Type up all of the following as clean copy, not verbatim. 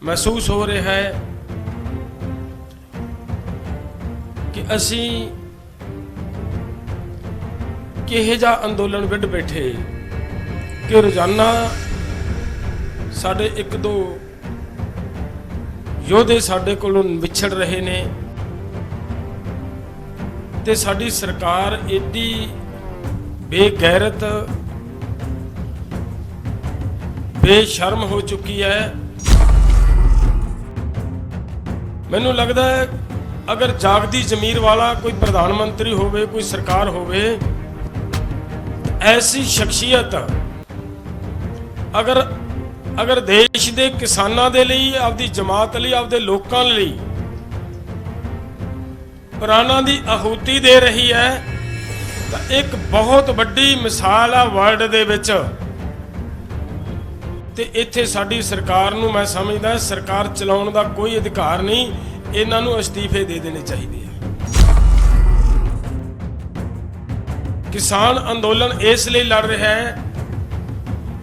महसूस हो रहा है कि असी किहे जा अंदोलन विढ़ बैठे कि रोजाना साढ़े एक दो योधे साढ़े कोलों विछड़ रहे ने ते साडी सरकार एडी बेगैरत बेशर्म हो चुकी है। मैनू लगता है अगर जागदी जमीर वाला कोई प्रधानमंत्री होवे, कोई सरकार होवे, ऐसी शख्सियत अगर देश दे किसानां दे लई, आपदी जमात लई, आपदे लोकां लई प्राणां दी आहुति दे रही है तो एक बहुत वड्डी मिसाल है वर्ल्ड दे विच। ते इत्थे साडी सरकार नूं मैं समझदा सरकार चलाउण दा कोई अधिकार नहीं, इन्हां नूं अस्तीफे दे देने चाहिए। किसान अंदोलन इसलिए लड़ रहा है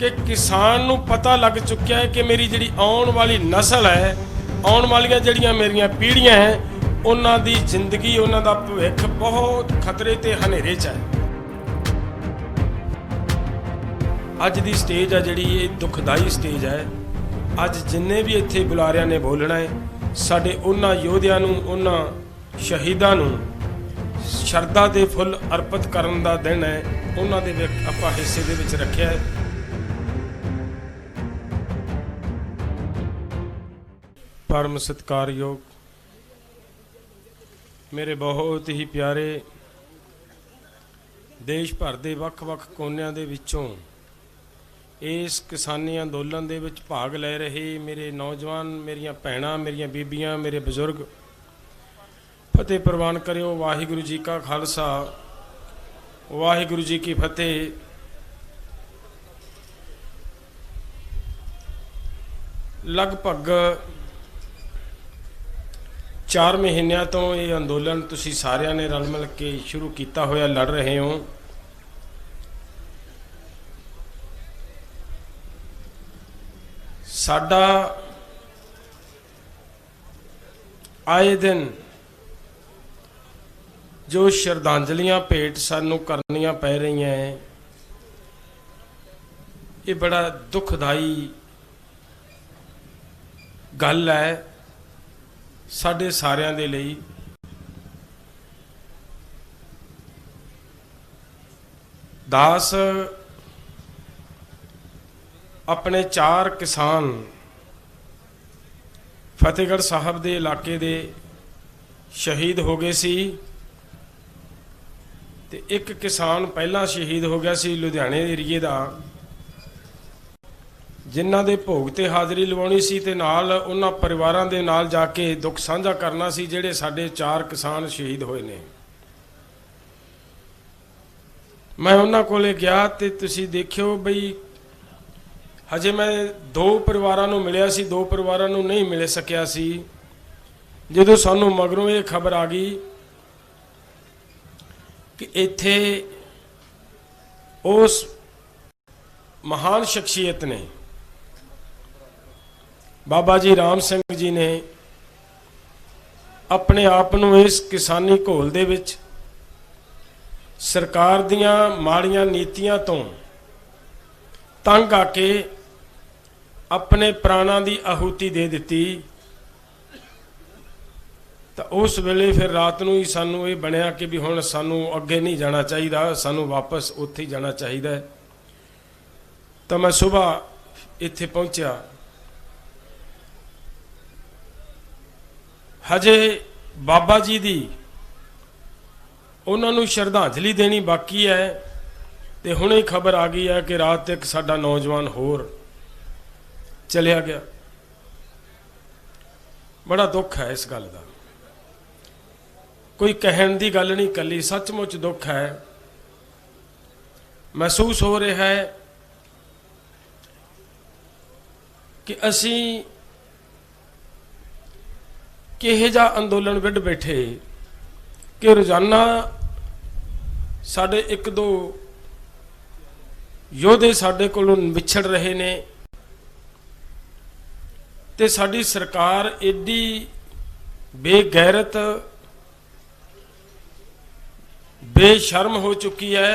कि किसान नूं पता लग चुकिया है कि मेरी जिहड़ी आउण वाली नस्ल है, आउण वालियां जिहड़ियां मेरियां पीढ़ियां हैं, उन्हां दी जिंदगी, उन्हां दा भविख बहुत खतरे ते हनेरे च है। अज दी स्टेज है जिहड़ी ये दुखदाई स्टेज है। अज जिन्ने भी इत्थे बुलारियां ने बोलना है, साडे उन्हां योधियां नूं, उन्हां शहीदां नूं शरदा दे फुੱਲ अर्पित करन दा दिन है। उन्हां दे विच आपां हिस्से दे विच रखिआ है। परम सत्कारयोग मेरे बहुत ही प्यारे देश भर दे वख-वख कोनिਆਂ ਦੇ ਵਿੱਚੋਂ इस किसानी अंदोलन दे विच भाग ले रहे मेरे नौजवान, मेरिया भैणां, मेरिया बीबियां, मेरे बजुर्ग, फतेह प्रवान करियो। वाहिगुरु जी का खालसा, वाहिगुरु जी की फतेह। लगभग 4 महीनों तो ये अंदोलन तुसी सारियां ने रल मिल के शुरू किया होया लड़ रहे हो। साडा आए दिन जो श्रद्धांजलियां भेंट सानू करनियां पै रही हैं, ये बड़ा दुखदाई गल है साडे सारियां दे लई। दास अपने 4 किसान फतेहगढ़ साहब के इलाके दे शहीद हो गए सी ते एक किसान पहला शहीद हो गया सी लुधियाने एरिए का, जिन्हां दे भोग ते हाज़री लवाउणी सी ते नाल उन्हां परिवारां दे नाल जाके दुख साझा करना सी जिहड़े साडे 4 किसान शहीद होए ने। मैं उन्हां कोले गया ते तुसीं देखियो बई हजे मैं 2 परिवारां नूं मिलिया सी, 2 परिवारां नूं नहीं मिल सकिया सी। जदों सानूं मगरों ये खबर आ गई कि इत्थे उस महान शख्सियत ने बाबा जी राम सिंह जी ने अपने आप नूं इस किसानी घोल दे विच सरकार दीआं माड़ियां नीतियां तो तंग आके अपने प्राणां दी आहुति दे दिती। तो उस वेले फिर रात नूं ही सानू ये बनिया कि भी हुण सानू अगे नहीं जाना चाहिए, सानू वापस उत्थे ही जाना चाहिए। तो मैं सुबह इत्थे पहुंचा, हजे बाबा जी दी उन्हां नूं श्रद्धांजलि देनी बाकी है ते हुणे खबर आ गई है कि रात एक साडा नौजवान होर चलिया गया। बड़ा दुख है इस गल का, कोई कहण दी गल नहीं कली, सचमुच दुख है। महसूस हो रहा है कि असी किहे जा अंदोलन विढ़ बैठे कि रोजाना साढ़े एक दो योधे साढ़े कोलों विछड़ रहे ने ਤੇ ਸਾਡੀ ਸਰਕਾਰ ਏਡੀ ਬੇਗੈਰਤ बेशर्म हो चुकी है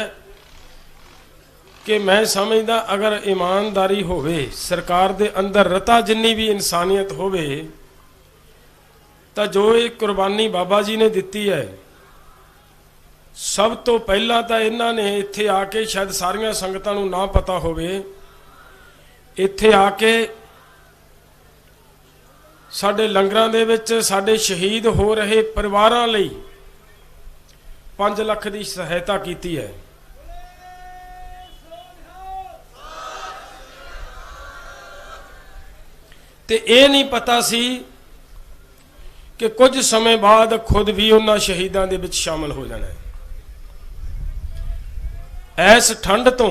कि मैं समझदा अगर ईमानदारी होवे सरकार दे अंदर रता जिन्नी भी इंसानियत होवे तो जो एक कुर्बानी बाबा जी ने दिती है सब तो पहला तो इन्हां ने इत्थे आके शायद सारियां संगतां नूं ना पता होवे इत्थे आके साडे लंगरां दे विच साडे शहीद हो रहे परिवारां लई 5 ਲੱਖ की सहायता की है। ते ये नहीं पता सी कि कुछ समय बाद खुद भी उन्हां शहीदां दे विच शामिल हो जाना है। इस ठंड तो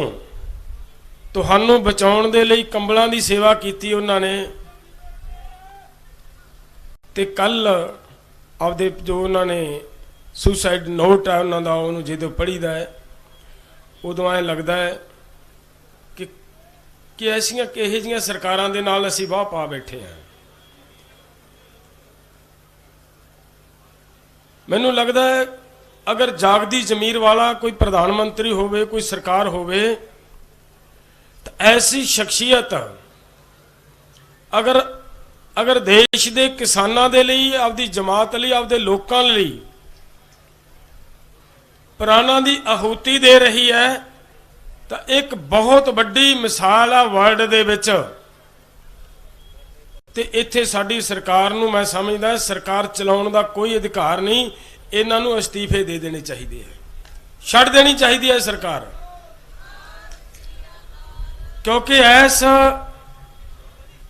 तुहानूं बचाउण दे लई कंबलां दी सेवा कीती उन्हां ने ते कल आपदे जो उन्हां ने सुसाइड नोट है उन्होंने उन्होंने जो पढ़ीदा है उदों ऐ लगता है कि ऐसियां किहो जिहियां सरकारां दे नाल असीं वाह पा बैठे हैं। मैनूं लगता है अगर जागदी जमीर वाला कोई प्रधानमंत्री होवे कोई सरकार होवे तो ऐसी शख्सियत अगर देश दे किसानां दे लई आपदी जमात लई आपदे लोकां लई प्राणां दी आहूति दे रही है तो एक बहुत वड्डी मिसाल है वर्ल्ड दे विच। ते इत्थे साडी सरकार नूं मैं समझदा सरकार चलाउण दा कोई अधिकार नहीं, इन्हां नूं अस्तीफे दे देने चाहिए है, छड्ड देनी चाहिए है सरकार। क्योंकि ऐस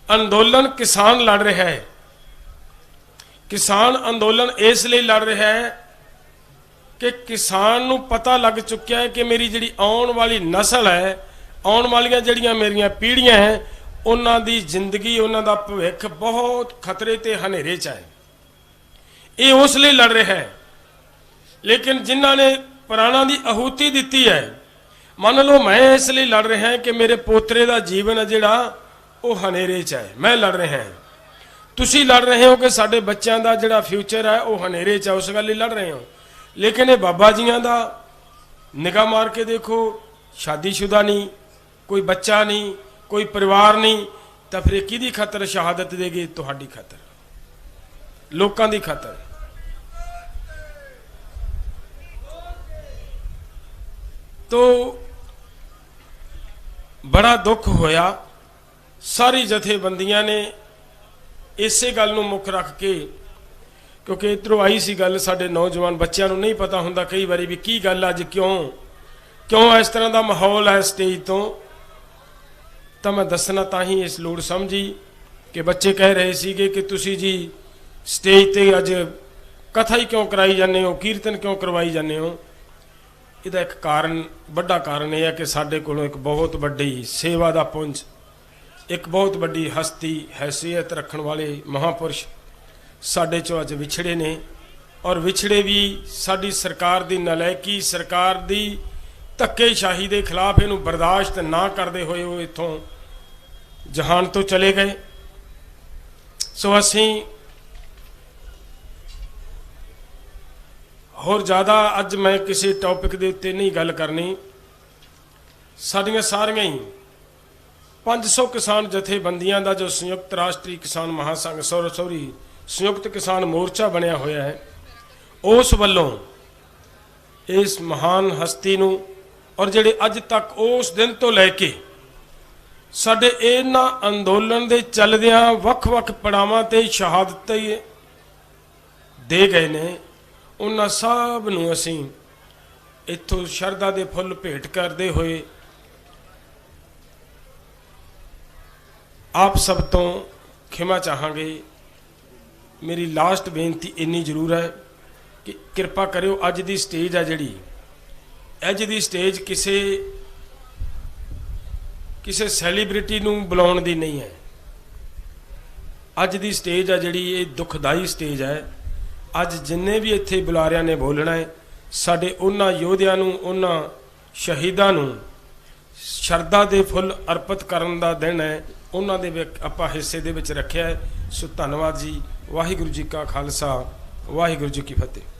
अंदोलन किसान लड़ रहा है, किसान अंदोलन इसलिए लड़ रहा है कि किसान नूं पता लग चुकिया है कि मेरी जिहड़ी आउण वाली नस्ल है, आउण वालियां जिहड़ियां मेरियां पीढ़ियां हैं, उन्हां दी जिंदगी उन्हां दा भविख बहुत खतरे ते हनेरे च है। ये उस लिए लड़ रहा है। लेकिन जिन्हां ने प्राणां दी आहूति दिती है, मान लो मैं इसलिए लड़ रहा है कि मेरे पोतरे का जीवन है जिहड़ा वो हनेरे च है, मैं लड़ रहा है। तुसीं लड़ रहे हो कि साडे बच्चों का जिहड़ा फ्यूचर है वो हनेरे च है, उस गल लई लड़ रहे हो। लेकिन ये बाबा जियां दा निगाह मार के देखो, शादीशुदा नहीं, कोई बच्चा नहीं, कोई परिवार नहीं, तो फिर किहदी खातर शहादत देगी? तुहाडी खातर, लोकां दी खातर। तो बड़ा दुख होया, सारी जथेबंदियां ने इसे गल नूं मुख रख के, क्योंकि इधरों आई सी गल साडे नौजवान बच्चों को नहीं पता हुंदा कई बारी भी की गल अज क्यों इस तरह का माहौल है स्टेज तो मैं दसना ताही इस लोड़ समझी कि बच्चे कह रहे सीगे कि तुसी जी स्टेज ते अज कथा ही क्यों कराई जाने हो, कीर्तन क्यों करवाई जाने हो। इहदा एक कारण, बड़ा कारण यह है कि साडे कोलों एक बहुत बड़ी सेवा का पुंज, एक बहुत बड़ी हस्ती हैसियत रखने वाले महापुरुष साडे चों अज विछड़े ने, और विछड़े भी साडी सरकार दी नलैकी, सरकार दी धक्केशाही के खिलाफ इनू बर्दाश्त ना करते हुए वो इत्थों जहान तो चले गए। सो असीं होर ज़्यादा अज मैं किसी टॉपिक के उत्ते नहीं गल करनी। साडियां सारियां ही 500 किसान जथेबंदियां दा जो संयुक्त राष्ट्रीय किसान महासंघ संयुक्त किसान मोर्चा बनया होया है, उस वल्लों इस महान हस्ती नूं और जिहड़े अज तक उस दिन तो लैके साडे इन्हां अंदोलन दे चलदियां वख-वख पड़ावां ते शहादत दे गए ने, उन्हां सब नूं असीं इत्थों शरधा दे फुੱਲ भेंट करते हुए आप सब तो खिमा चाहांगे। मेरी लास्ट बेनती इन्नी जरूर है कि कृपा करियो, अज दी स्टेज है जिहड़ी, अज दी स्टेज किसी सैलीब्रिटी नूं बुलाउण दी नहीं है। अज दी स्टेज है जिहड़ी, ये दुखदाई स्टेज है। अज जिन्ने भी इत्थे बुलारियां ने बोलना है, साडे उन्हां योधियां नूं, उन्हां शहीदां नूं शरधा दे फुੱਲ अर्पित करन दा दिन है। ਉਹਨਾਂ ਦੇ ਵਿੱਚ ਆਪਾਂ ਹਿੱਸੇ ਦੇ ਵਿੱਚ ਰੱਖਿਆ ਹੈ। ਸੋ ਧੰਨਵਾਦ ਜੀ। ਵਾਹਿਗੁਰੂ ਜੀ ਕਾ ਖਾਲਸਾ, ਵਾਹਿਗੁਰੂ ਜੀ ਕੀ ਫਤਿਹ।